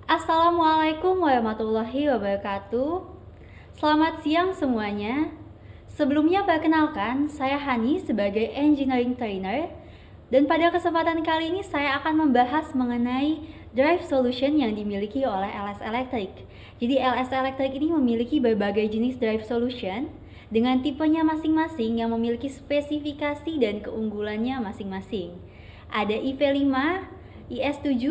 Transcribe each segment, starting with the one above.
Assalamualaikum warahmatullahi wabarakatuh. Selamat siang semuanya. Sebelumnya perkenalkan, saya Hani sebagai Engineering Trainer. Dan pada kesempatan kali ini saya akan membahas mengenai drive solution yang dimiliki oleh LS Electric. Jadi LS Electric ini memiliki berbagai jenis drive solution dengan tipenya masing-masing yang memiliki spesifikasi dan keunggulannya masing-masing. Ada IV5, IS7,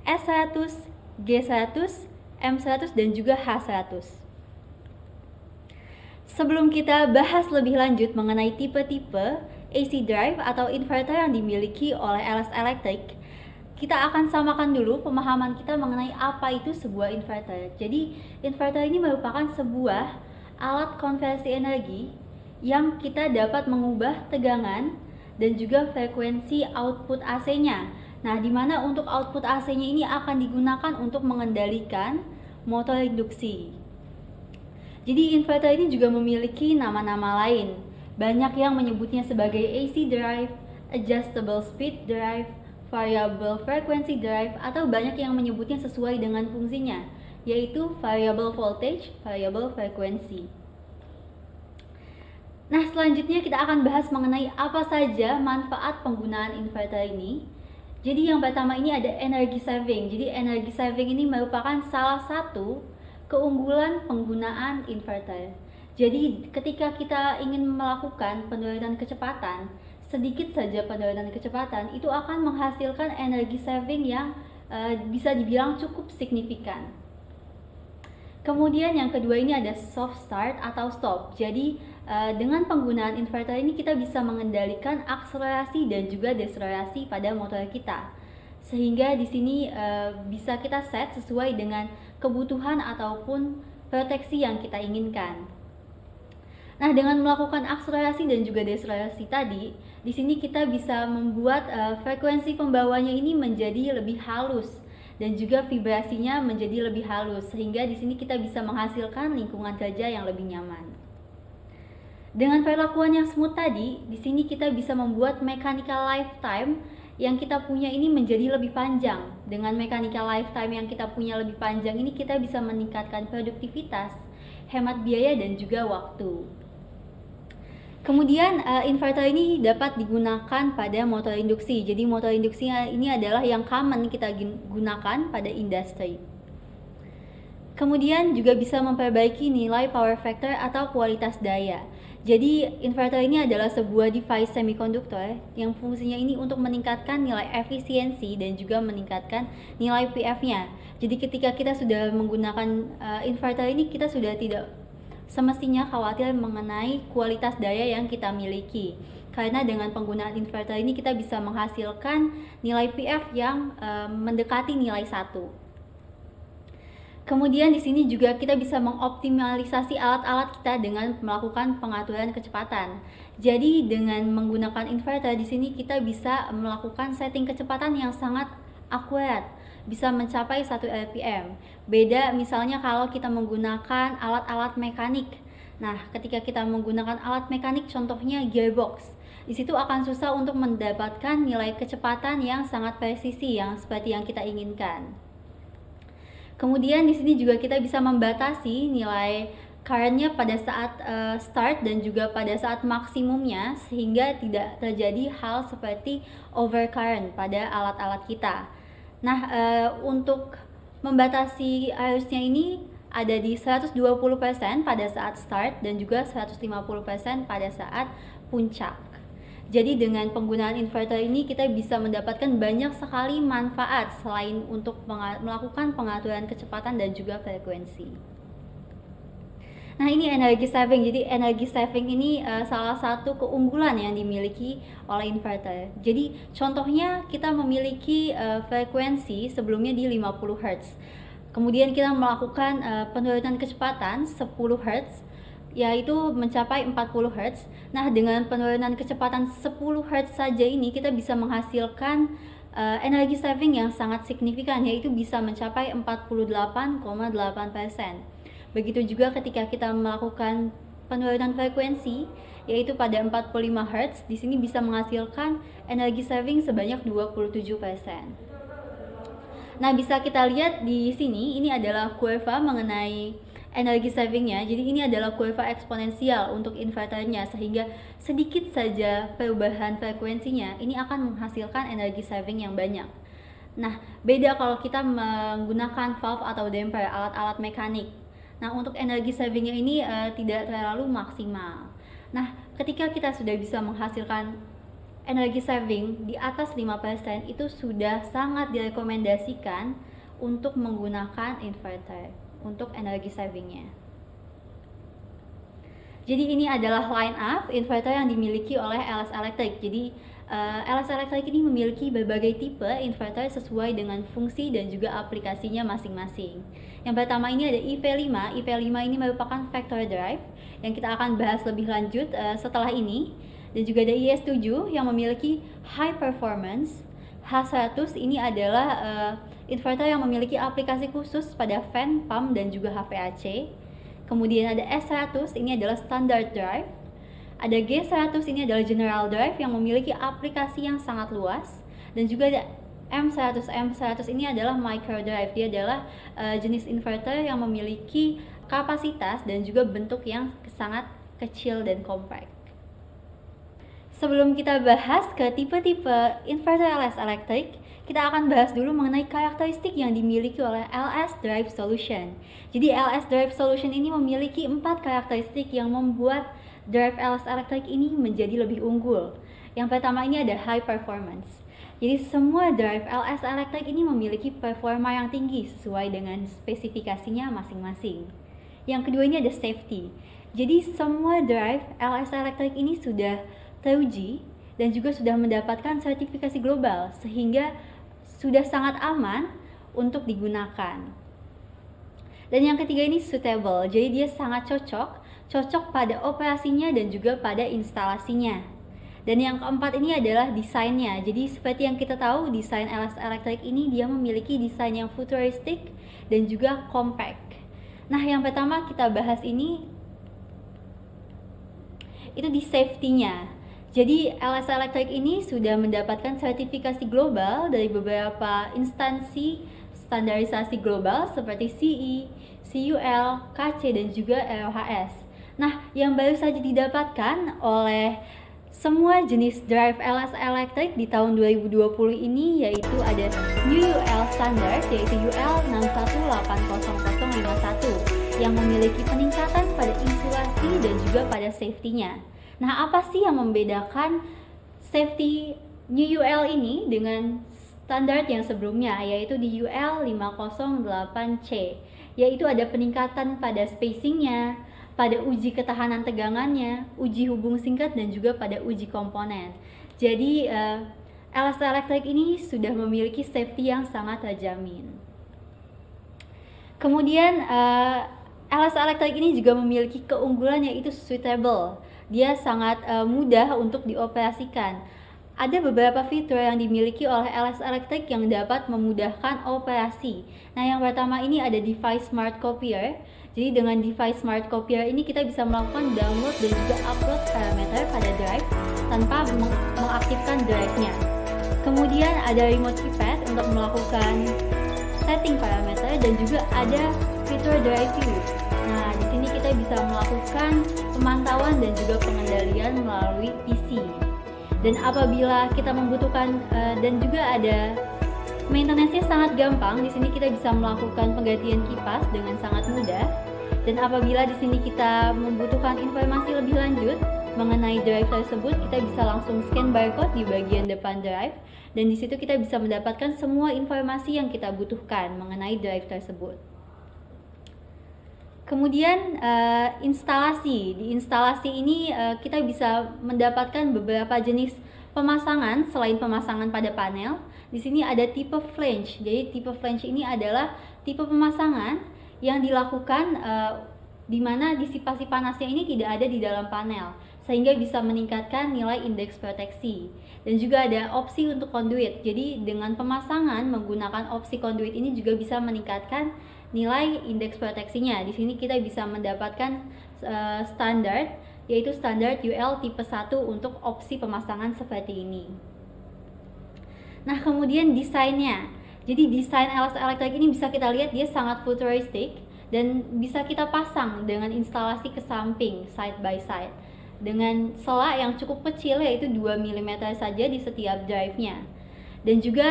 S100, G100, M100, dan juga H100. Sebelum kita bahas lebih lanjut mengenai tipe-tipe AC drive atau inverter yang dimiliki oleh LS Electric, kita akan samakan dulu pemahaman kita mengenai apa itu sebuah inverter. Jadi, inverter ini merupakan sebuah alat konversi energi yang kita dapat mengubah tegangan dan juga frekuensi output AC-nya. Nah, di mana untuk output AC-nya ini akan digunakan untuk mengendalikan motor induksi. Jadi inverter ini juga memiliki nama-nama lain. Banyak yang menyebutnya sebagai AC drive, adjustable speed drive, variable frequency drive, atau banyak yang menyebutnya sesuai dengan fungsinya, yaitu variable voltage, variable frequency. Nah, selanjutnya kita akan bahas mengenai apa saja manfaat penggunaan inverter ini. Jadi yang pertama ini ada energy saving. Jadi energy saving ini merupakan salah satu keunggulan penggunaan inverter. Jadi ketika kita ingin melakukan penurunan kecepatan, sedikit saja penurunan kecepatan itu akan menghasilkan energy saving yang bisa dibilang cukup signifikan. Kemudian yang kedua ini ada soft start atau stop. Jadi dengan penggunaan inverter ini kita bisa mengendalikan akselerasi dan juga deselerasi pada motor kita. Sehingga di sini bisa kita set sesuai dengan kebutuhan ataupun proteksi yang kita inginkan. Nah, dengan melakukan akselerasi dan juga deselerasi tadi, di sini kita bisa membuat frekuensi pembawanya ini menjadi lebih halus dan juga vibrasinya menjadi lebih halus, sehingga di sini kita bisa menghasilkan lingkungan kerja yang lebih nyaman. Dengan perlakuan yang smooth tadi, di sini kita bisa membuat mechanical lifetime yang kita punya ini menjadi lebih panjang. Dengan mechanical lifetime yang kita punya lebih panjang ini, kita bisa meningkatkan produktivitas, hemat biaya, dan juga waktu. Kemudian inverter ini dapat digunakan pada motor induksi. Jadi motor induksi ini adalah yang common kita gunakan pada industri. Kemudian juga bisa memperbaiki nilai power factor atau kualitas daya. Jadi inverter ini adalah sebuah device semiconductor yang fungsinya ini untuk meningkatkan nilai efisiensi dan juga meningkatkan nilai PF-nya. Jadi ketika kita sudah menggunakan inverter ini, kita sudah tidak semestinya khawatir mengenai kualitas daya yang kita miliki. Karena dengan penggunaan inverter ini kita bisa menghasilkan nilai PF yang mendekati nilai 1. Kemudian di sini juga kita bisa mengoptimalisasi alat-alat kita dengan melakukan pengaturan kecepatan. Jadi dengan menggunakan inverter di sini kita bisa melakukan setting kecepatan yang sangat akurat, bisa mencapai 1 RPM. Beda misalnya kalau kita menggunakan alat-alat mekanik. Nah, ketika kita menggunakan alat mekanik contohnya gearbox, di situ akan susah untuk mendapatkan nilai kecepatan yang sangat presisi yang seperti yang kita inginkan. Kemudian di sini juga kita bisa membatasi nilai currentnya pada saat start dan juga pada saat maksimumnya, sehingga tidak terjadi hal seperti overcurrent pada alat-alat kita. Nah, untuk membatasi arusnya ini ada di 120% pada saat start dan juga 150% pada saat puncak. Jadi dengan penggunaan inverter ini kita bisa mendapatkan banyak sekali manfaat selain untuk melakukan pengaturan kecepatan dan juga frekuensi. Nah, ini energy saving. Jadi energy saving ini salah satu keunggulan yang dimiliki oleh inverter. Jadi contohnya kita memiliki frekuensi sebelumnya di 50 Hz. Kemudian kita melakukan penurunan kecepatan 10 Hz, yaitu mencapai 40 Hz. Nah, dengan penurunan kecepatan 10 Hz saja ini kita bisa menghasilkan energi saving yang sangat signifikan, yaitu bisa mencapai 48,8%. Begitu juga ketika kita melakukan penurunan frekuensi, yaitu pada 45 Hz, di sini bisa menghasilkan energi saving sebanyak 27%. Nah, bisa kita lihat di sini, ini adalah kurva mengenai energi savingnya. Jadi ini adalah kurva eksponensial untuk inverternya, sehingga sedikit saja perubahan frekuensinya ini akan menghasilkan energi saving yang banyak. Nah, beda kalau kita menggunakan valve atau damper, alat-alat mekanik. Nah, untuk energi savingnya ini tidak terlalu maksimal. Nah, ketika kita sudah bisa menghasilkan energi saving di atas 5%, itu sudah sangat direkomendasikan untuk menggunakan inverter untuk energi savingnya. Jadi ini adalah line up inverter yang dimiliki oleh LS Electric. Jadi LS Electric ini memiliki berbagai tipe inverter sesuai dengan fungsi dan juga aplikasinya masing-masing. Yang pertama ini ada IV5. IV5 ini merupakan factory drive yang kita akan bahas lebih lanjut setelah ini. Dan juga ada IS7 yang memiliki high performance. H100 ini adalah inverter yang memiliki aplikasi khusus pada fan, pump, dan juga HVAC. Kemudian ada S100, ini adalah standard drive. Ada G100, ini adalah general drive yang memiliki aplikasi yang sangat luas. Dan juga ada M100. M100 ini adalah micro drive. Dia adalah jenis inverter yang memiliki kapasitas dan juga bentuk yang sangat kecil dan compact. Sebelum kita bahas ke tipe-tipe inverter LS Electric, kita akan bahas dulu mengenai karakteristik yang dimiliki oleh LS Drive Solution. Jadi LS Drive Solution ini memiliki 4 karakteristik yang membuat drive LS Electric ini menjadi lebih unggul. Yang pertama ini ada high performance. Jadi semua drive LS Electric ini memiliki performa yang tinggi sesuai dengan spesifikasinya masing-masing. Yang kedua ini ada safety. Jadi semua drive LS Electric ini sudah teruji dan juga sudah mendapatkan sertifikasi global sehingga sudah sangat aman untuk digunakan. Dan yang ketiga ini suitable, jadi dia sangat cocok pada operasinya dan juga pada instalasinya. Dan yang keempat ini adalah desainnya. Jadi seperti yang kita tahu, desain LS Electric ini dia memiliki desain yang futuristik dan juga compact. Nah, yang pertama kita bahas ini itu di safety-nya. Jadi LS Electric ini sudah mendapatkan sertifikasi global dari beberapa instansi standarisasi global seperti CE, CUL, KC, dan juga ROHS. Nah, yang baru saja didapatkan oleh semua jenis drive LS Electric di tahun 2020 ini yaitu ada New UL Standard, yaitu UL 6180051 yang memiliki peningkatan pada insulasi dan juga pada safety-nya. Nah, apa sih yang membedakan safety New UL ini dengan standar yang sebelumnya, yaitu di UL 508C, yaitu ada peningkatan pada spacingnya, pada uji ketahanan tegangannya, uji hubung singkat, dan juga pada uji komponen. Jadi LS Electric ini sudah memiliki safety yang sangat terjamin. Kemudian LS Electric ini juga memiliki keunggulan yaitu suitable. Dia sangat mudah untuk dioperasikan. Ada beberapa fitur yang dimiliki oleh LS Electric yang dapat memudahkan operasi. Nah, yang pertama ini ada device smart copier. Jadi dengan device smart copier ini kita bisa melakukan download dan juga upload parameter pada drive tanpa mengaktifkan drive-nya. Kemudian ada remote keypad untuk melakukan setting parameter dan juga ada fitur drive view. Nah, di sini kita bisa melakukan pemantauan dan juga pengendalian melalui PC. Dan apabila kita membutuhkan dan juga ada maintenance-nya sangat gampang, di sini kita bisa melakukan penggantian kipas dengan sangat mudah. Dan apabila di sini kita membutuhkan informasi lebih lanjut mengenai drive tersebut, kita bisa langsung scan barcode di bagian depan drive, dan di situ kita bisa mendapatkan semua informasi yang kita butuhkan mengenai drive tersebut. Kemudian instalasi. Di instalasi ini kita bisa mendapatkan beberapa jenis pemasangan selain pemasangan pada panel. Di sini ada tipe flange. Jadi tipe flange ini adalah tipe pemasangan yang dilakukan di mana disipasi panasnya ini tidak ada di dalam panel, sehingga bisa meningkatkan nilai indeks proteksi. Dan juga ada opsi untuk conduit. Jadi dengan pemasangan menggunakan opsi conduit ini juga bisa meningkatkan nilai indeks proteksinya. Di sini kita bisa mendapatkan standar, yaitu standar UL tipe 1 untuk opsi pemasangan seperti ini. Nah, kemudian desainnya. Jadi desain LS elektrik ini bisa kita lihat dia sangat futuristik dan bisa kita pasang dengan instalasi ke samping side by side dengan sela yang cukup kecil yaitu 2 mm saja di setiap drive-nya. Dan juga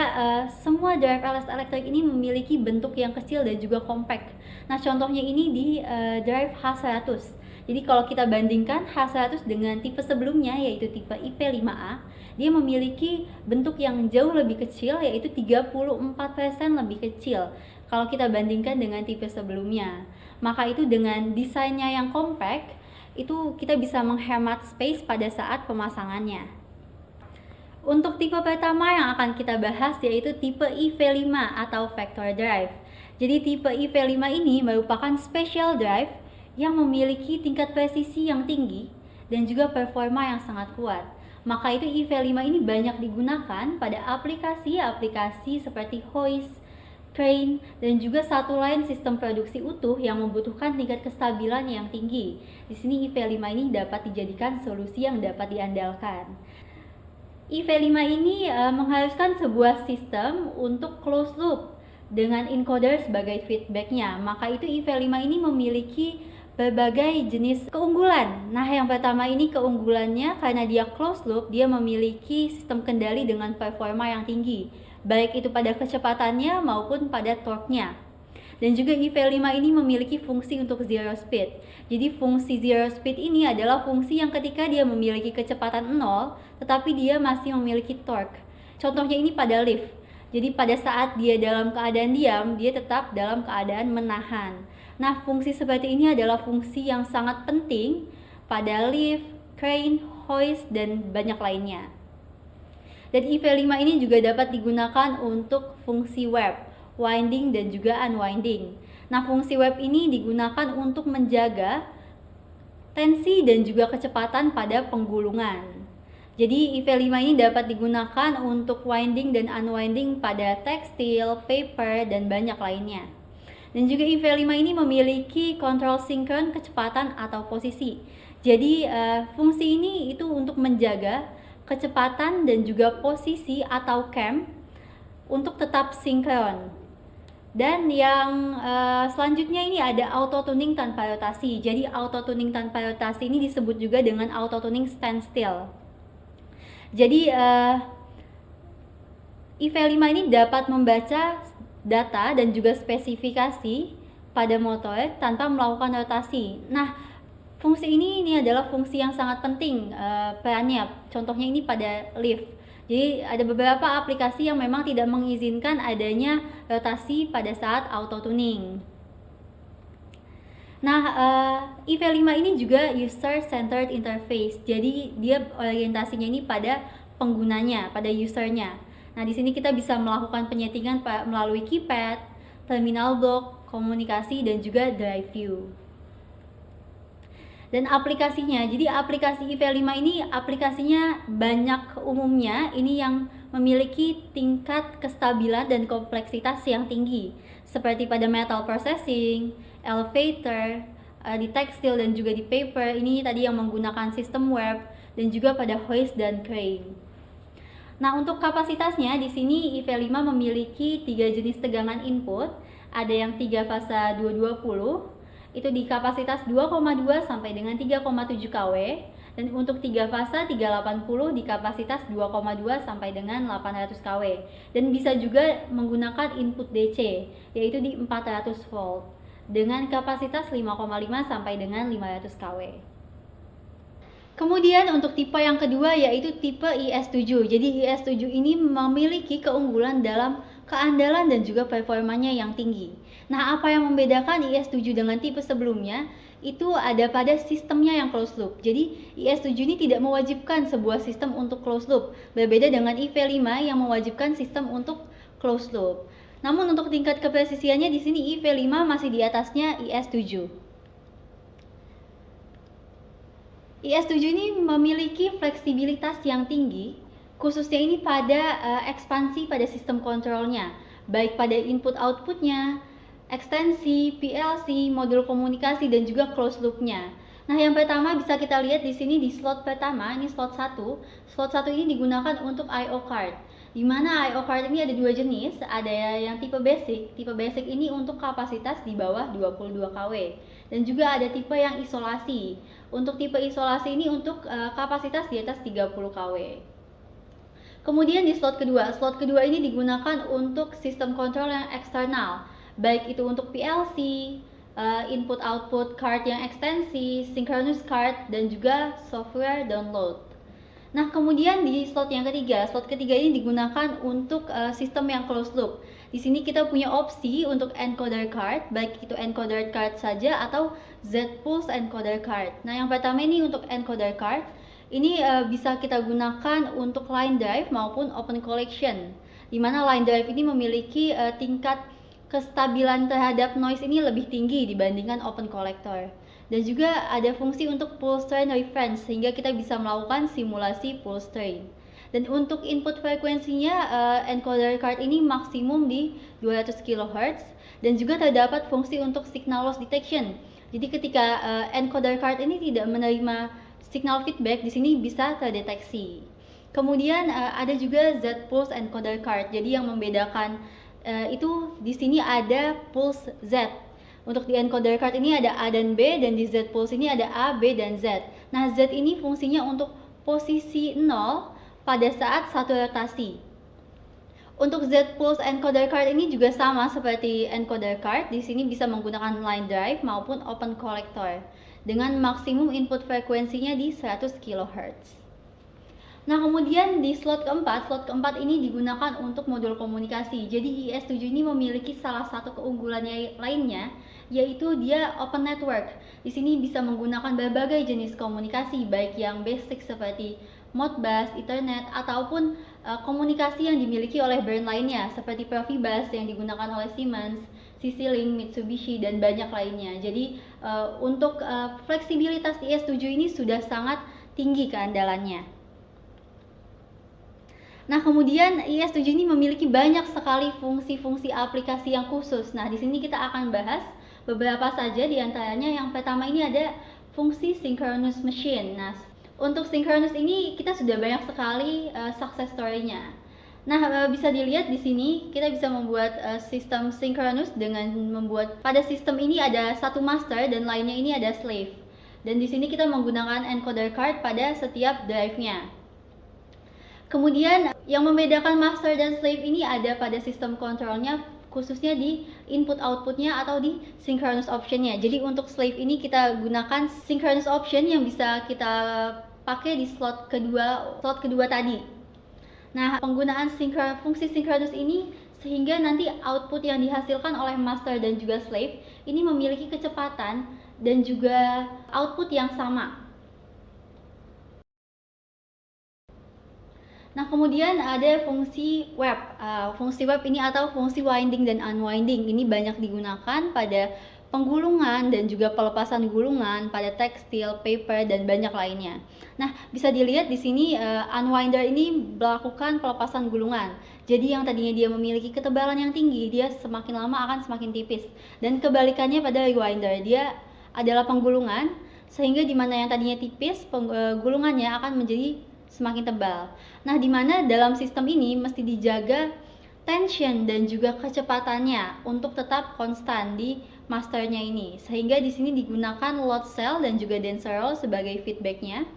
semua drive LS elektrik ini memiliki bentuk yang kecil dan juga compact. Nah, contohnya ini di drive H100. Jadi kalau kita bandingkan H100 dengan tipe sebelumnya yaitu tipe IP5A, dia memiliki bentuk yang jauh lebih kecil yaitu 34% lebih kecil kalau kita bandingkan dengan tipe sebelumnya. Maka itu dengan desainnya yang compact, itu kita bisa menghemat space pada saat pemasangannya. Untuk tipe pertama yang akan kita bahas yaitu tipe IV5 atau Vector Drive. Jadi tipe IV5 ini merupakan special drive yang memiliki tingkat presisi yang tinggi dan juga performa yang sangat kuat. Maka itu IV5 ini banyak digunakan pada aplikasi-aplikasi seperti hoist, crane, dan juga satu lain sistem produksi utuh yang membutuhkan tingkat kestabilan yang tinggi. Di sini IV5 ini dapat dijadikan solusi yang dapat diandalkan. IV5 ini mengharuskan sebuah sistem untuk closed loop dengan encoder sebagai feedbacknya. Maka itu IV5 ini memiliki berbagai jenis keunggulan. Nah, yang pertama ini keunggulannya karena dia closed loop, dia memiliki sistem kendali dengan performa yang tinggi, baik itu pada kecepatannya maupun pada torque-nya. Dan juga IV5 ini memiliki fungsi untuk zero speed. Jadi fungsi zero speed ini adalah fungsi yang ketika dia memiliki kecepatan 0, tetapi dia masih memiliki torque. Contohnya ini pada lift. Jadi pada saat dia dalam keadaan diam, dia tetap dalam keadaan menahan. Nah, fungsi seperti ini adalah fungsi yang sangat penting pada lift, crane, hoist, dan banyak lainnya. Dan IV5 ini juga dapat digunakan untuk fungsi web, winding dan juga unwinding. Nah, fungsi web ini digunakan untuk menjaga tensi dan juga kecepatan pada penggulungan. Jadi IV5 ini dapat digunakan untuk winding dan unwinding pada tekstil, paper, dan banyak lainnya. Dan juga IV5 ini memiliki kontrol sinkron kecepatan atau posisi. Jadi fungsi ini itu untuk menjaga kecepatan dan juga posisi atau cam untuk tetap sinkron. Dan yang selanjutnya ini ada auto tuning tanpa rotasi. Jadi auto tuning tanpa rotasi ini disebut juga dengan auto tuning standstill. Jadi IV5 ini dapat membaca data dan juga spesifikasi pada motor tanpa melakukan rotasi. Nah, fungsi ini adalah fungsi yang sangat penting perannya. Contohnya ini pada lift. Jadi ada beberapa aplikasi yang memang tidak mengizinkan adanya rotasi pada saat auto tuning. Nah, IV5 ini juga user centered interface. Jadi dia orientasinya ini pada penggunanya, pada usernya. Nah, di sini kita bisa melakukan penyetingan melalui keypad, terminal block, komunikasi, dan juga drive view. Dan aplikasinya, jadi aplikasi IV5 ini aplikasinya banyak umumnya, ini yang memiliki tingkat kestabilan dan kompleksitas yang tinggi, seperti pada metal processing, elevator, di tekstil dan juga di paper, ini tadi yang menggunakan sistem web, dan juga pada hoist dan crane. Nah, untuk kapasitasnya di sini IV5 memiliki 3 jenis tegangan input. Ada yang 3 fasa 220, itu di kapasitas 2,2 sampai dengan 3,7 kW. Dan untuk 3 fasa 380 di kapasitas 2,2 sampai dengan 800 kW. Dan bisa juga menggunakan input DC, yaitu di 400 volt dengan kapasitas 5,5 sampai dengan 500 kW. Kemudian untuk tipe yang kedua yaitu tipe IS7. Jadi IS7 ini memiliki keunggulan dalam keandalan dan juga performanya yang tinggi. Nah, apa yang membedakan IS7 dengan tipe sebelumnya? Itu ada pada sistemnya yang closed loop. Jadi IS7 ini tidak mewajibkan sebuah sistem untuk closed loop. Berbeda dengan IV5 yang mewajibkan sistem untuk closed loop. Namun untuk tingkat kepresisiannya di sini IV5 masih di atasnya IS7. IS7 ini memiliki fleksibilitas yang tinggi, khususnya ini pada ekspansi pada sistem kontrolnya, baik pada input-outputnya, ekstensi, PLC, modul komunikasi, dan juga closed loop-nya. Nah, yang pertama bisa kita lihat di sini di slot pertama, ini slot 1. Slot 1 ini digunakan untuk I/O card. Di mana I/O card ini ada dua jenis, ada yang tipe basic. Tipe basic ini untuk kapasitas di bawah 22 kW. Dan juga ada tipe yang isolasi. Untuk tipe isolasi ini untuk kapasitas di atas 30 kW. Kemudian di slot kedua ini digunakan untuk sistem kontrol yang eksternal, baik itu untuk PLC, input-output card yang ekstensi, synchronous card, dan juga software download. Nah, kemudian di slot ketiga ini digunakan untuk sistem yang closed loop. Di sini kita punya opsi untuk encoder card, baik itu encoder card saja atau Z-Pulse encoder card. Nah, yang pertama ini untuk encoder card. Ini bisa kita gunakan untuk line drive maupun open collection. Di mana line drive ini memiliki tingkat kestabilan terhadap noise ini lebih tinggi dibandingkan open collector. Dan juga ada fungsi untuk pulse train reference sehingga kita bisa melakukan simulasi pulse train. Dan untuk input frekuensinya encoder card ini maksimum di 200 kHz dan juga terdapat fungsi untuk signal loss detection. Jadi ketika encoder card ini tidak menerima signal feedback, di sini bisa terdeteksi. Kemudian ada juga Z-Pulse encoder card. Jadi yang membedakan itu di sini ada pulse Z. Untuk di encoder card ini ada A dan B, dan di Z-Pulse ini ada A, B, dan Z. Nah, Z ini fungsinya untuk posisi 0 pada saat satu rotasi. Untuk Z-Pulse encoder card ini juga sama seperti encoder card. Di sini bisa menggunakan line drive maupun open collector dengan maksimum input frekuensinya di 100 kHz. Nah, kemudian di slot keempat ini digunakan untuk modul komunikasi. Jadi IS7 ini memiliki salah satu keunggulannya lainnya, yaitu dia open network. Di sini bisa menggunakan berbagai jenis komunikasi, baik yang basic seperti Modbus, Ethernet, ataupun komunikasi yang dimiliki oleh brand lainnya seperti Profibus yang digunakan oleh Siemens, CC-Link, Mitsubishi, dan banyak lainnya. Jadi untuk fleksibilitas IS7 ini sudah sangat tinggi keandalannya. Nah, kemudian IS7 ini memiliki banyak sekali fungsi-fungsi aplikasi yang khusus. Nah, di sini kita akan bahas beberapa saja, di antaranya yang pertama ini ada fungsi synchronous machine. Nah, untuk synchronous ini kita sudah banyak sekali success story-nya. Nah, bisa dilihat di sini kita bisa membuat sistem synchronous dengan membuat pada sistem ini ada satu master dan lainnya ini ada slave. Dan di sini kita menggunakan encoder card pada setiap drive-nya. Kemudian yang membedakan master dan slave ini ada pada sistem kontrolnya, khususnya di input outputnya atau di synchronous optionnya. Jadi untuk slave ini kita gunakan synchronous option yang bisa kita pakai di slot kedua tadi. Nah, penggunaan fungsi synchronous ini sehingga nanti output yang dihasilkan oleh master dan juga slave ini memiliki kecepatan dan juga output yang sama. Nah, kemudian ada fungsi web. Fungsi web ini atau fungsi winding dan unwinding ini banyak digunakan pada penggulungan dan juga pelepasan gulungan pada tekstil, paper, dan banyak lainnya. Nah, bisa dilihat di sini unwinder ini melakukan pelepasan gulungan. Jadi yang tadinya dia memiliki ketebalan yang tinggi, dia semakin lama akan semakin tipis. Dan kebalikannya pada rewinder, dia adalah penggulungan, sehingga di mana yang tadinya tipis, gulungannya akan menjadi semakin tebal. Nah, di mana dalam sistem ini mesti dijaga tension dan juga kecepatannya untuk tetap konstan di masternya ini. Sehingga di sini digunakan load cell dan juga dancer roll sebagai feedbacknya.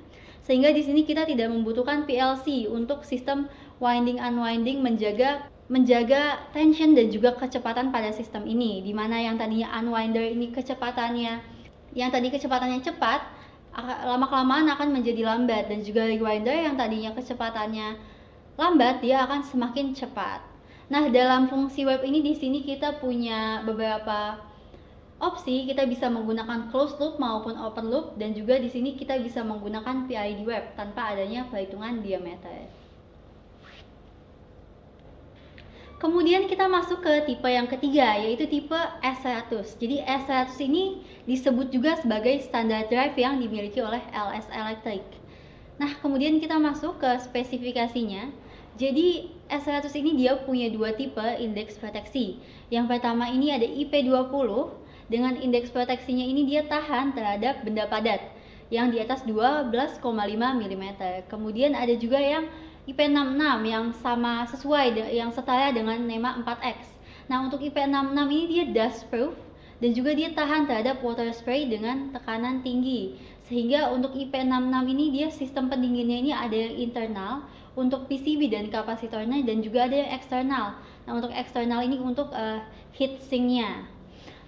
Sehingga di sini kita tidak membutuhkan PLC untuk sistem winding unwinding menjaga tension dan juga kecepatan pada sistem ini. Di mana yang tadinya unwinder ini kecepatannya cepat, lama-kelamaan akan menjadi lambat, dan juga rewinder yang tadinya kecepatannya lambat dia akan semakin cepat. Nah, dalam fungsi web ini di sini kita punya beberapa opsi. Kita bisa menggunakan closed loop maupun open loop, dan juga di sini kita bisa menggunakan PID web tanpa adanya perhitungan diameter. Kemudian kita masuk ke tipe yang ketiga, yaitu tipe S100. Jadi S100 ini disebut juga sebagai standar drive yang dimiliki oleh LS Electric. Nah, kemudian kita masuk ke spesifikasinya. Jadi S100 ini dia punya dua tipe indeks proteksi. Yang pertama ini ada IP20, dengan indeks proteksinya ini dia tahan terhadap benda padat yang di atas 12,5 mm. Kemudian ada juga yang IP66 yang yang setara dengan NEMA 4X. Nah, untuk IP66 ini dia dust proof dan juga dia tahan terhadap water spray dengan tekanan tinggi. Sehingga untuk IP66 ini dia sistem pendinginnya ini ada yang internal untuk PCB dan kapasitornya dan juga ada yang eksternal. Nah, untuk eksternal ini untuk heat sinknya.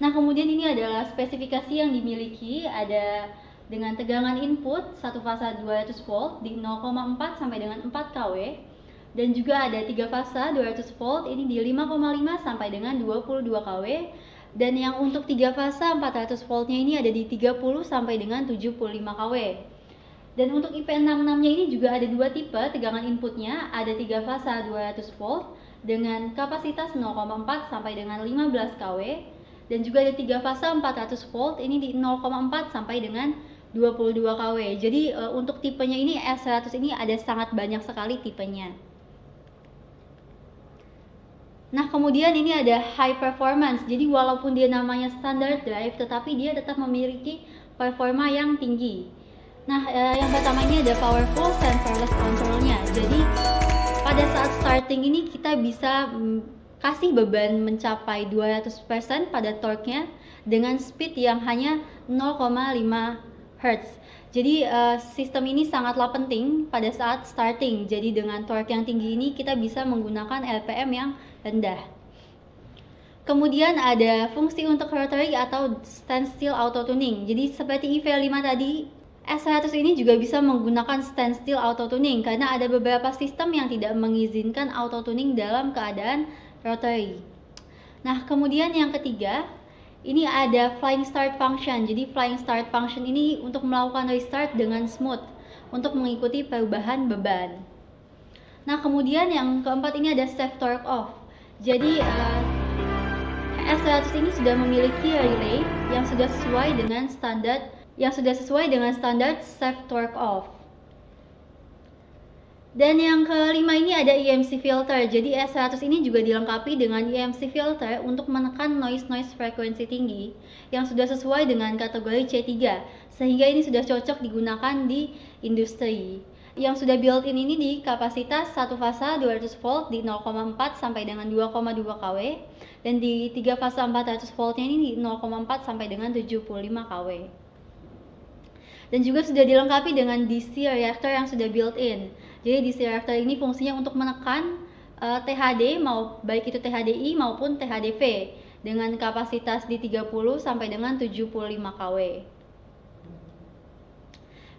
Nah, kemudian ini adalah spesifikasi yang dimiliki, ada dengan tegangan input satu fasa 200 volt di 0,4 sampai dengan 4 kW, dan juga ada 3 fasa 200 volt ini di 5,5 sampai dengan 22 kW, dan yang untuk 3 fasa 400 voltnya ini ada di 30 sampai dengan 75 kW. Dan untuk IP66 nya ini juga ada dua tipe tegangan inputnya, ada 3 fasa 200 volt dengan kapasitas 0,4 sampai dengan 15 kW, dan juga ada 3 fasa 400 volt ini di 0,4 sampai dengan 22 kW. Jadi untuk tipenya ini S100 ini ada sangat banyak sekali tipenya. Nah, kemudian ini ada high performance. Jadi walaupun dia namanya standard drive, tetapi dia tetap memiliki performa yang tinggi. Nah, yang pertama ini ada powerful sensorless controlnya. Jadi pada saat starting ini kita bisa kasih beban mencapai 200% pada torque-nya dengan speed yang hanya 0,5 Hz. Jadi sistem ini sangatlah penting pada saat starting. Jadi dengan torque yang tinggi ini kita bisa menggunakan RPM yang rendah. Kemudian ada fungsi untuk rotary atau standstill auto tuning. Jadi seperti IV5 tadi, S100 ini juga bisa menggunakan standstill auto tuning karena ada beberapa sistem yang tidak mengizinkan auto tuning dalam keadaan rotary. Nah, kemudian yang ketiga, ini ada flying start function. Jadi flying start function ini untuk melakukan restart dengan smooth untuk mengikuti perubahan beban. Nah, kemudian yang keempat ini ada safe torque off. Jadi S100 ini sudah memiliki relay yang sudah sesuai dengan standar safe torque off. Dan yang kelima ini ada EMC filter. Jadi S100 ini juga dilengkapi dengan EMC filter untuk menekan noise frekuensi tinggi yang sudah sesuai dengan kategori C3, sehingga ini sudah cocok digunakan di industri. Yang sudah built-in ini di kapasitas 1 fasa 200 volt di 0,4 sampai dengan 2,2 kW, dan di 3 fasa 400 voltnya ini di 0,4 sampai dengan 75 kW. Dan juga sudah dilengkapi dengan DC reactor yang sudah built-in. Jadi DC reactor ini fungsinya untuk menekan THD, baik itu THDI maupun THDV dengan kapasitas di 30 sampai dengan 75 kW.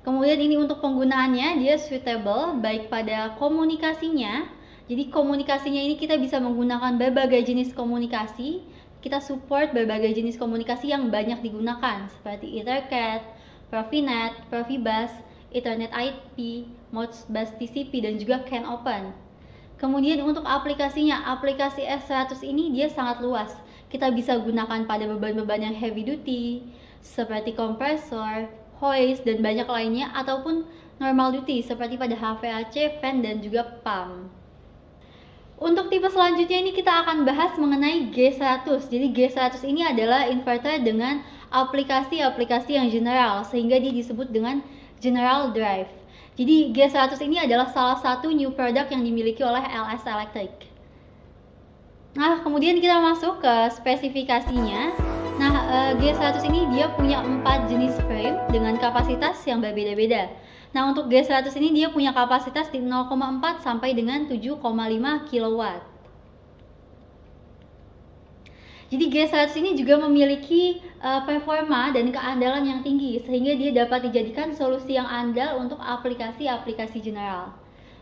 Kemudian ini untuk penggunaannya, dia suitable baik pada komunikasinya. Jadi komunikasinya ini kita bisa menggunakan berbagai jenis komunikasi. Kita support berbagai jenis komunikasi yang banyak digunakan seperti Ethercat, Profinet, Profibus, Ethernet IP, Modbus TCP, dan juga CAN Open. Kemudian untuk aplikasinya, aplikasi S100 ini dia sangat luas. Kita bisa gunakan pada beban-beban yang heavy duty seperti kompresor, hoist, dan banyak lainnya, ataupun normal duty seperti pada HVAC, fan, dan juga pump. Untuk tipe selanjutnya ini kita akan bahas mengenai G100. Jadi G100 ini adalah inverter dengan aplikasi-aplikasi yang general, sehingga dia disebut dengan general drive. Jadi G100 ini adalah salah satu new product yang dimiliki oleh LS Electric. Nah, kemudian kita masuk ke spesifikasinya. Nah, G100 ini dia punya 4 jenis frame dengan kapasitas yang berbeda-beda. Nah, untuk G100 ini dia punya kapasitas di 0,4 sampai dengan 7,5 kW. Jadi G100 ini juga memiliki performa dan keandalan yang tinggi, sehingga dia dapat dijadikan solusi yang andal untuk aplikasi-aplikasi general.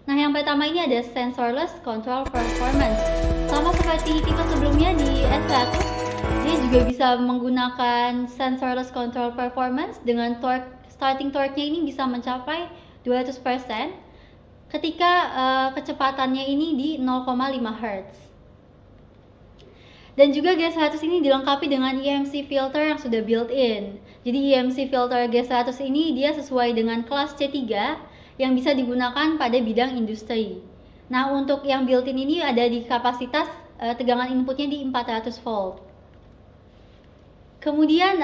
Nah, yang pertama ini ada sensorless control performance. Sama seperti tipe sebelumnya di S100, dia juga bisa menggunakan sensorless control performance dengan starting torque-nya ini bisa mencapai 200% ketika kecepatannya ini di 0,5 Hz. Dan juga G100 ini dilengkapi dengan EMC filter yang sudah built-in. Jadi EMC filter G100 ini dia sesuai dengan kelas C3 yang bisa digunakan pada bidang industri. Nah, untuk yang built-in ini ada di kapasitas tegangan inputnya di 400 volt. Kemudian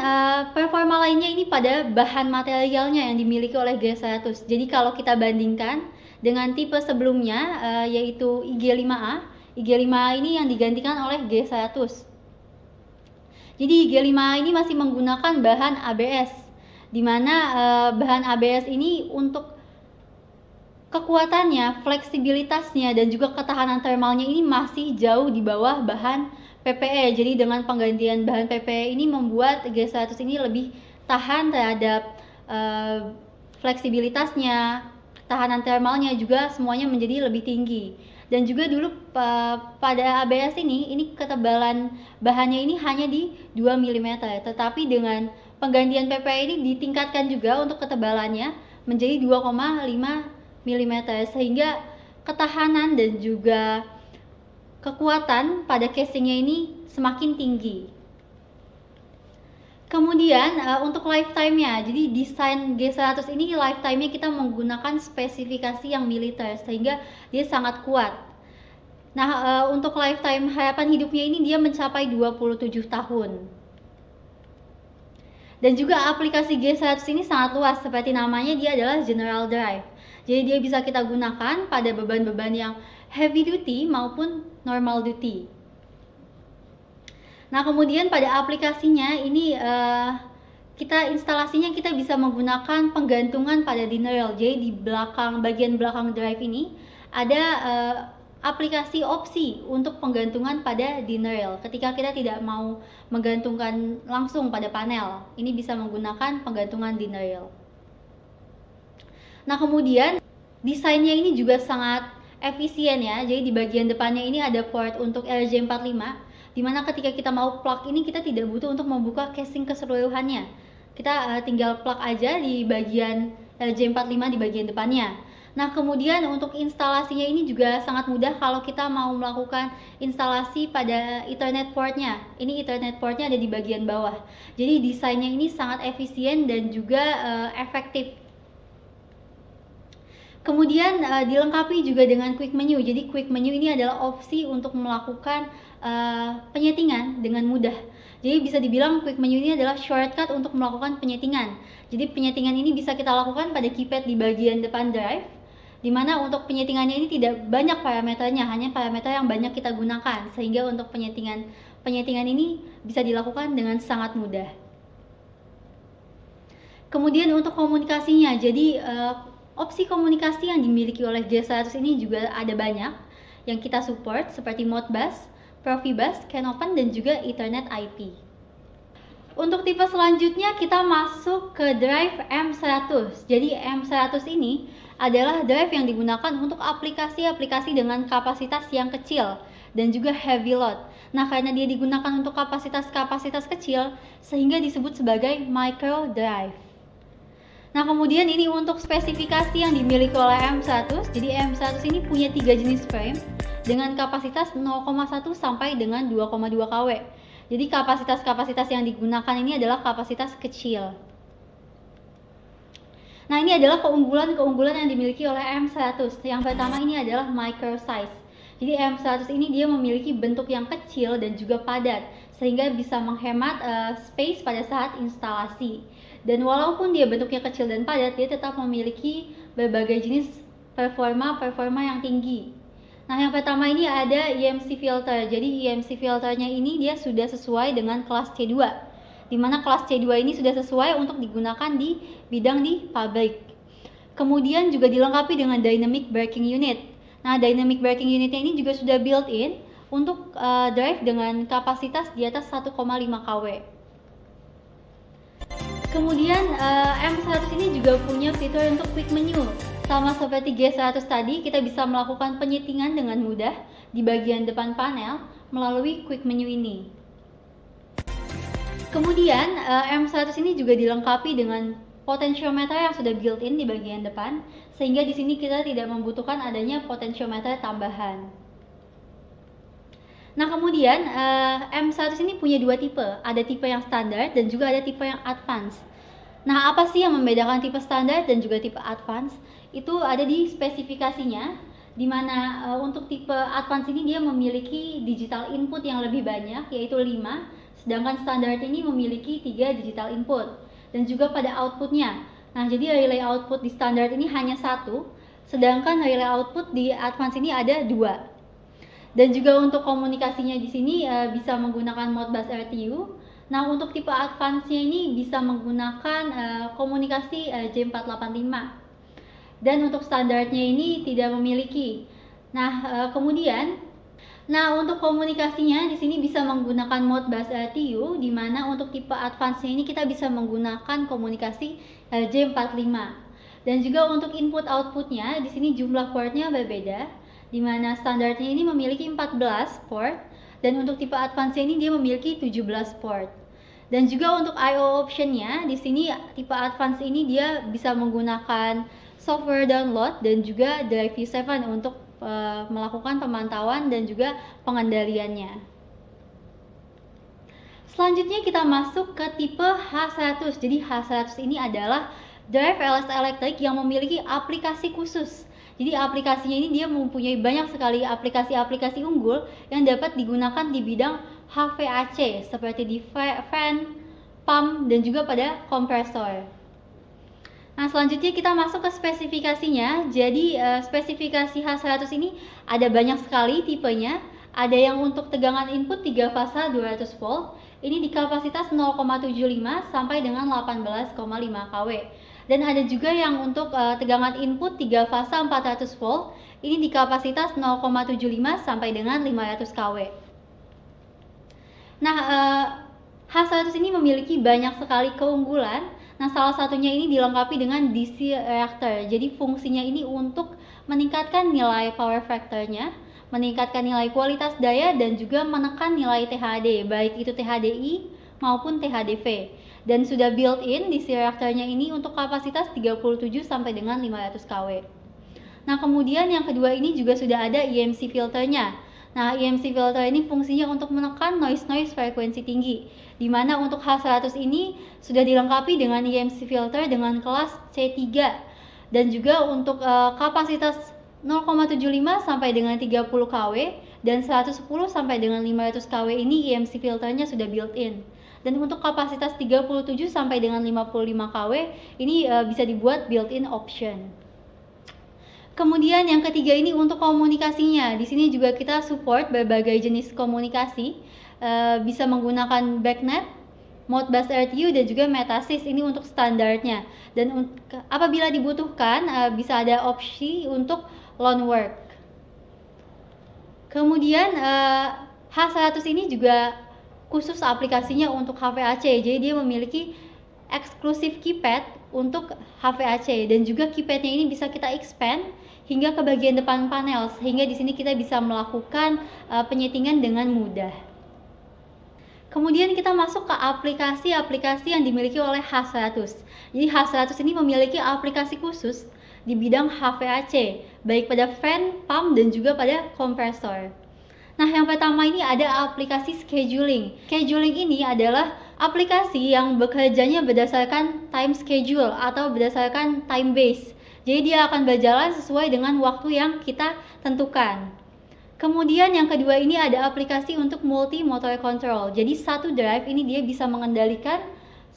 performa lainnya ini pada bahan materialnya yang dimiliki oleh G100. Jadi kalau kita bandingkan dengan tipe sebelumnya yaitu IG5A. IG5A ini yang digantikan oleh G100. Jadi IG5A ini masih menggunakan bahan ABS, di mana bahan ABS ini untuk kekuatannya, fleksibilitasnya, dan juga ketahanan thermalnya ini masih jauh di bawah bahan PPE. Jadi dengan penggantian bahan PPE ini membuat G100 ini lebih tahan terhadap fleksibilitasnya, ketahanan thermalnya juga semuanya menjadi lebih tinggi. Dan juga dulu pada ABS ini ketebalan bahannya ini hanya di 2 mm, tetapi dengan penggantian PPE ini ditingkatkan juga untuk ketebalannya menjadi 2,5 mm, sehingga ketahanan dan juga kekuatan pada casingnya ini semakin tinggi. Kemudian untuk lifetime-nya, jadi desain G100 ini lifetime-nya kita menggunakan spesifikasi yang militer sehingga dia sangat kuat. Nah, untuk lifetime harapan hidupnya ini dia mencapai 27 tahun. Dan juga aplikasi G100 ini sangat luas, seperti namanya dia adalah general drive. Jadi dia bisa kita gunakan pada beban-beban yang heavy duty maupun normal duty. Nah, kemudian pada aplikasinya ini instalasinya kita bisa menggunakan penggantungan pada dinner rail. Jadi di bagian belakang drive ini ada aplikasi opsi untuk penggantungan pada dinner rail. Ketika kita tidak mau menggantungkan langsung pada panel, ini bisa menggunakan penggantungan dinner rail. Nah, kemudian desainnya ini juga sangat efisien ya. Jadi di bagian depannya ini ada port untuk RJ45, dimana ketika kita mau plug ini kita tidak butuh untuk membuka casing keseluruhannya. Kita tinggal plug aja di bagian RJ45 di bagian depannya. Nah, kemudian untuk instalasinya ini juga sangat mudah kalau kita mau melakukan instalasi pada Ethernet portnya. Ini Ethernet portnya ada di bagian bawah. Jadi desainnya ini sangat efisien dan juga efektif. Kemudian dilengkapi juga dengan quick menu. Jadi quick menu ini adalah opsi untuk melakukan penyetingan dengan mudah. Jadi bisa dibilang quick menu ini adalah shortcut untuk melakukan penyetingan. Jadi penyetingan ini bisa kita lakukan pada keypad di bagian depan drive, di mana untuk penyetingannya ini tidak banyak parameternya, hanya parameter yang banyak kita gunakan, sehingga untuk penyetingan ini bisa dilakukan dengan sangat mudah. Kemudian untuk komunikasinya, jadi opsi komunikasi yang dimiliki oleh G100 ini juga ada banyak yang kita support, seperti Modbus, Profibus, CAN-open, dan juga Ethernet IP. Untuk tipe selanjutnya kita masuk ke drive M100. Jadi M100 ini adalah drive yang digunakan untuk aplikasi-aplikasi dengan kapasitas yang kecil dan juga heavy load. Nah, karena dia digunakan untuk kapasitas kecil, sehingga disebut sebagai micro drive. Nah, kemudian ini untuk spesifikasi yang dimiliki oleh M100. Jadi M100 ini punya 3 jenis frame dengan kapasitas 0,1 sampai dengan 2,2 kW. Jadi kapasitas yang digunakan ini adalah kapasitas kecil. Nah, ini adalah keunggulan yang dimiliki oleh M100. Yang pertama ini adalah micro size. Jadi M100 ini dia memiliki bentuk yang kecil dan juga padat, sehingga bisa menghemat space pada saat instalasi. Dan walaupun dia bentuknya kecil dan padat, dia tetap memiliki berbagai jenis performa yang tinggi. Nah, yang pertama ini ada EMC filter. Jadi EMC filternya ini dia sudah sesuai dengan kelas C2, di mana kelas C2 ini sudah sesuai untuk digunakan di bidang di pabrik. Kemudian juga dilengkapi dengan dynamic braking unit. Nah, dynamic braking unitnya ini juga sudah built-in untuk drive dengan kapasitas di atas 1,5 kW. Kemudian M100 ini juga punya fitur untuk quick menu. Sama seperti G100 tadi, kita bisa melakukan penyetingan dengan mudah di bagian depan panel melalui quick menu ini. Kemudian M100 ini juga dilengkapi dengan potentiometer yang sudah built-in di bagian depan, sehingga di sini kita tidak membutuhkan adanya potentiometer tambahan. Nah, kemudian M100 ini punya 2 tipe. Ada tipe yang standar dan juga ada tipe yang advance. Nah, apa sih yang membedakan tipe standar dan juga tipe advance? Itu ada di spesifikasinya, di mana untuk tipe advance ini dia memiliki digital input yang lebih banyak, yaitu 5, sedangkan standar ini memiliki 3 digital input. Dan juga pada outputnya. Nah, jadi relay output di standar ini hanya 1, Sedangkan relay output di advance ini ada 2. Dan juga untuk komunikasinya di sini bisa menggunakan Modbus RTU. Nah, untuk tipe advance-nya ini bisa menggunakan komunikasi J485. Dan untuk standarnya ini tidak memiliki. Nah, untuk komunikasinya di sini bisa menggunakan Modbus RTU, di mana untuk tipe advance-nya ini kita bisa menggunakan komunikasi J45. Dan juga untuk input outputnya di sini jumlah portnya berbeda, di mana standarnya ini memiliki 14 port dan untuk tipe advance-nya ini dia memiliki 17 port. Dan juga untuk I/O option-nya di sini tipe advance ini dia bisa menggunakan software download dan juga Drive V7 untuk melakukan pemantauan dan juga pengendaliannya. Selanjutnya kita masuk ke tipe H100. Jadi H100 ini adalah drive LS Electric yang memiliki aplikasi khusus. Jadi aplikasinya ini dia mempunyai banyak sekali aplikasi-aplikasi unggul yang dapat digunakan di bidang HVAC seperti di fan, pump, dan juga pada kompresor. Nah, selanjutnya kita masuk ke spesifikasinya. Jadi spesifikasi H100 ini ada banyak sekali tipenya. Ada yang untuk tegangan input 3 fasa 200 volt. Ini di kapasitas 0,75 sampai dengan 18,5 kW. Dan ada juga yang untuk tegangan input 3 fasa 400 volt. Ini di kapasitas 0,75 sampai dengan 500 kW. Nah, H100 ini memiliki banyak sekali keunggulan. Nah, salah satunya ini dilengkapi dengan DC reactor. Jadi fungsinya ini untuk meningkatkan nilai power factor-nya, meningkatkan nilai kualitas daya, dan juga menekan nilai THD, baik itu THDI maupun THDV. Dan sudah built-in DC reactor-nya ini untuk kapasitas 37 sampai dengan 500 kW. Nah, kemudian yang kedua ini juga sudah ada EMC filternya. Nah, EMC filter ini fungsinya untuk menekan noise frekuensi tinggi, di mana untuk H100 ini sudah dilengkapi dengan EMC filter dengan kelas C3 dan juga untuk kapasitas 0,75 sampai dengan 30 kW dan 110 sampai dengan 500 kW ini EMC filternya sudah built-in. Dan untuk kapasitas 37 sampai dengan 55 kW ini bisa dibuat built-in option. Kemudian yang ketiga ini untuk komunikasinya. Di sini juga kita support berbagai jenis komunikasi, bisa menggunakan BACnet, Modbus RTU, dan juga Metasis. Ini untuk standarnya. Dan apabila dibutuhkan bisa ada opsi untuk lone work. Kemudian H100 ini juga khusus aplikasinya untuk HVAC. Jadi dia memiliki eksklusif keypad untuk HVAC dan juga keypadnya ini bisa kita expand hingga ke bagian depan panel, sehingga di sini kita bisa melakukan penyetingan dengan mudah. Kemudian kita masuk ke aplikasi-aplikasi yang dimiliki oleh H100. Jadi H100 ini memiliki aplikasi khusus di bidang HVAC, baik pada fan, pump, dan juga pada kompresor. Nah, yang pertama ini ada aplikasi scheduling. Scheduling ini adalah aplikasi yang bekerjanya berdasarkan time schedule atau berdasarkan time base. Jadi dia akan berjalan sesuai dengan waktu yang kita tentukan. Kemudian yang kedua ini ada aplikasi untuk multi motor control. Jadi satu drive ini dia bisa mengendalikan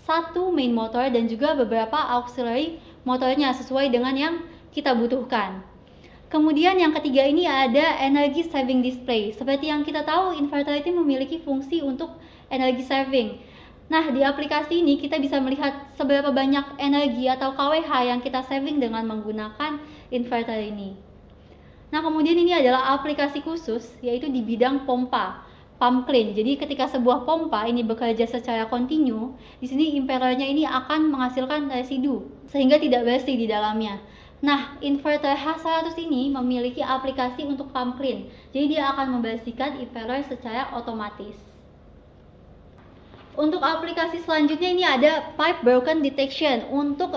satu main motor dan juga beberapa auxiliary motornya sesuai dengan yang kita butuhkan. Kemudian yang ketiga ini ada energy saving display. Seperti yang kita tahu, inverter itu memiliki fungsi untuk energy saving. Nah, di aplikasi ini kita bisa melihat seberapa banyak energi atau kWh yang kita saving dengan menggunakan inverter ini. Nah, kemudian ini adalah aplikasi khusus yaitu di bidang pompa, pump clean. Jadi ketika sebuah pompa ini bekerja secara kontinu, di sini impellernya ini akan menghasilkan residu sehingga tidak bersih di dalamnya. Nah, inverter H100 ini memiliki aplikasi untuk pump clean. Jadi dia akan membersihkan impeller secara otomatis. Untuk aplikasi selanjutnya ini ada pipe broken detection untuk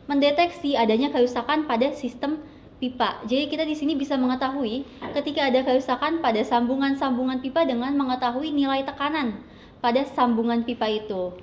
mendeteksi adanya kerusakan pada sistem pipa. Jadi kita di sini bisa mengetahui ketika ada kerusakan pada sambungan-sambungan pipa dengan mengetahui nilai tekanan pada sambungan pipa itu.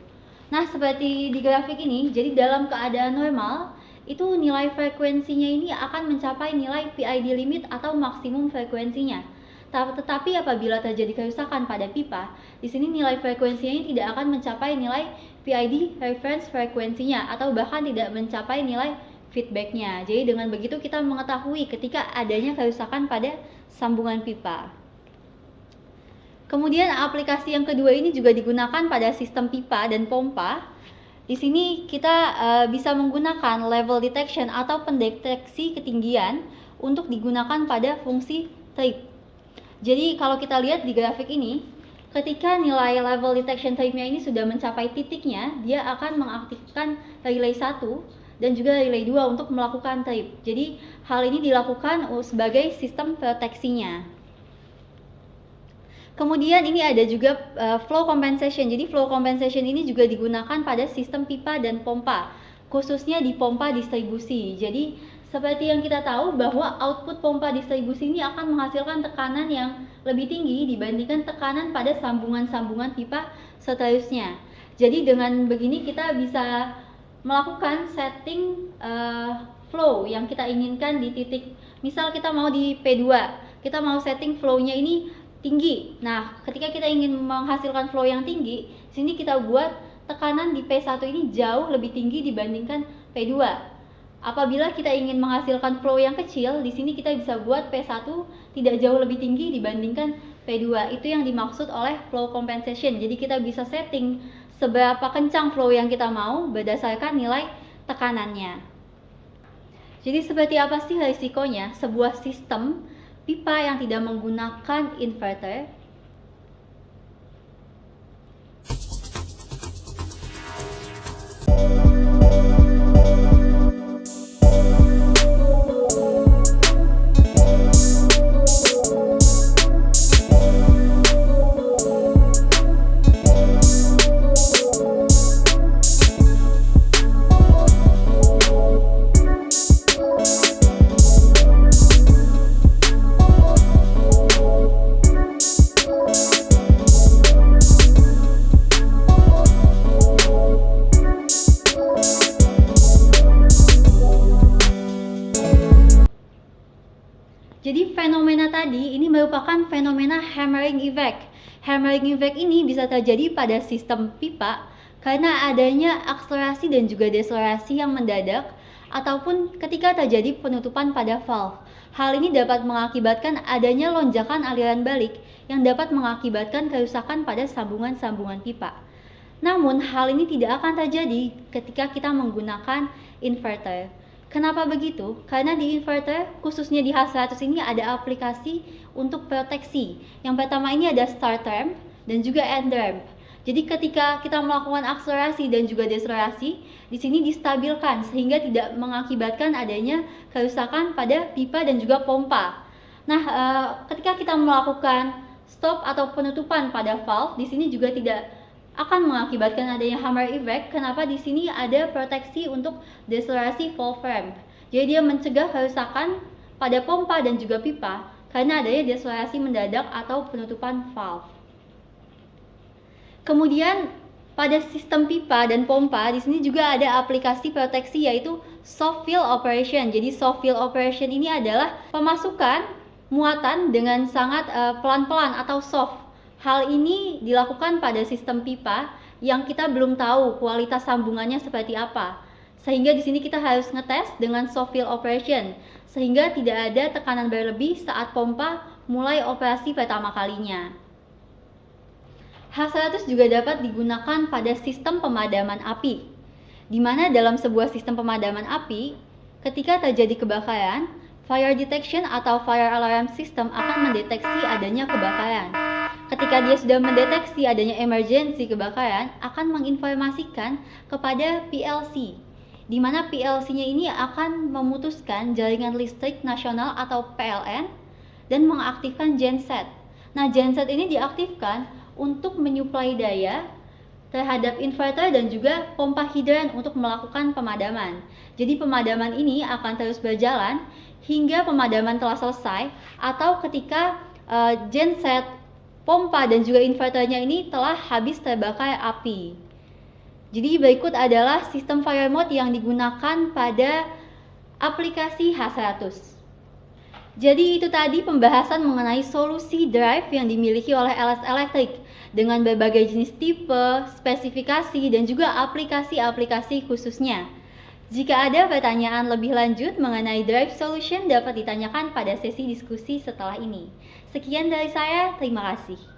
Nah, seperti di grafik ini, jadi dalam keadaan normal itu nilai frekuensinya ini akan mencapai nilai PID limit atau maksimum frekuensinya. Tetapi apabila terjadi kerusakan pada pipa, di sini nilai frekuensinya ini tidak akan mencapai nilai PID reference frekuensinya atau bahkan tidak mencapai nilai feedbacknya. Jadi dengan begitu kita mengetahui ketika adanya kerusakan pada sambungan pipa. Kemudian aplikasi yang kedua ini juga digunakan pada sistem pipa dan pompa. Di sini kita bisa menggunakan level detection atau pendeteksi ketinggian untuk digunakan pada fungsi trip. Jadi kalau kita lihat di grafik ini, ketika nilai level detection tripnya ini sudah mencapai titiknya, dia akan mengaktifkan relay 1 dan juga relay 2 untuk melakukan trip. Jadi hal ini dilakukan sebagai sistem proteksinya. Kemudian ini ada juga flow compensation. Jadi flow compensation ini juga digunakan pada sistem pipa dan pompa, khususnya di pompa distribusi. Jadi seperti yang kita tahu bahwa output pompa distribusi ini akan menghasilkan tekanan yang lebih tinggi dibandingkan tekanan pada sambungan-sambungan pipa seterusnya. Jadi dengan begini kita bisa melakukan setting flow yang kita inginkan di titik. Misal kita mau di P2, kita mau setting flow-nya ini tinggi. Nah, ketika kita ingin menghasilkan flow yang tinggi, sini kita buat tekanan di P1 ini jauh lebih tinggi dibandingkan P2. Apabila kita ingin menghasilkan flow yang kecil, di sini kita bisa buat P1 tidak jauh lebih tinggi dibandingkan P2. Itu yang dimaksud oleh flow compensation. Jadi kita bisa setting seberapa kencang flow yang kita mau berdasarkan nilai tekanannya. Jadi seperti apa sih risikonya sebuah sistem pipa yang tidak menggunakan inverter? Jadi fenomena tadi ini merupakan fenomena hammering effect. Hammering effect ini bisa terjadi pada sistem pipa karena adanya akselerasi dan juga deselerasi yang mendadak ataupun ketika terjadi penutupan pada valve. Hal ini dapat mengakibatkan adanya lonjakan aliran balik yang dapat mengakibatkan kerusakan pada sambungan-sambungan pipa. Namun hal ini tidak akan terjadi ketika kita menggunakan inverter. Kenapa begitu? Karena di inverter, khususnya di H100 ini ada aplikasi untuk proteksi. Yang pertama ini ada start ramp dan juga end ramp. Jadi ketika kita melakukan akselerasi dan juga deselerasi, di sini distabilkan sehingga tidak mengakibatkan adanya kerusakan pada pipa dan juga pompa. Nah, ketika kita melakukan stop atau penutupan pada valve, di sini juga tidak akan mengakibatkan adanya hammer effect. Kenapa? Di sini ada proteksi untuk deselerasi valve ramp. Jadi dia mencegah kerusakan pada pompa dan juga pipa karena adanya deselerasi mendadak atau penutupan valve. Kemudian pada sistem pipa dan pompa di sini juga ada aplikasi proteksi yaitu soft fill operation. Jadi soft fill operation ini adalah pemasukan muatan dengan sangat pelan-pelan atau soft. Hal ini dilakukan pada sistem pipa yang kita belum tahu kualitas sambungannya seperti apa. Sehingga di sini kita harus ngetes dengan soft fill operation sehingga tidak ada tekanan berlebih saat pompa mulai operasi pertama kalinya. H100 juga dapat digunakan pada sistem pemadaman api, di mana dalam sebuah sistem pemadaman api, ketika terjadi kebakaran, fire detection atau fire alarm system akan mendeteksi adanya kebakaran. Ketika dia sudah mendeteksi adanya emergensi kebakaran, akan menginformasikan kepada PLC, di mana PLC-nya ini akan memutuskan jaringan listrik nasional atau PLN dan mengaktifkan genset. Nah, genset ini diaktifkan untuk menyuplai daya terhadap inverter dan juga pompa hidran untuk melakukan pemadaman. Jadi pemadaman ini akan terus berjalan hingga pemadaman telah selesai atau ketika genset, pompa dan juga inverternya ini telah habis terbakar api. Jadi berikut adalah sistem fire mode yang digunakan pada aplikasi H100. Jadi itu tadi pembahasan mengenai solusi drive yang dimiliki oleh LS Electric dengan berbagai jenis tipe, spesifikasi, dan juga aplikasi-aplikasi khususnya. Jika ada pertanyaan lebih lanjut mengenai Drive Solution dapat ditanyakan pada sesi diskusi setelah ini. Sekian dari saya, terima kasih.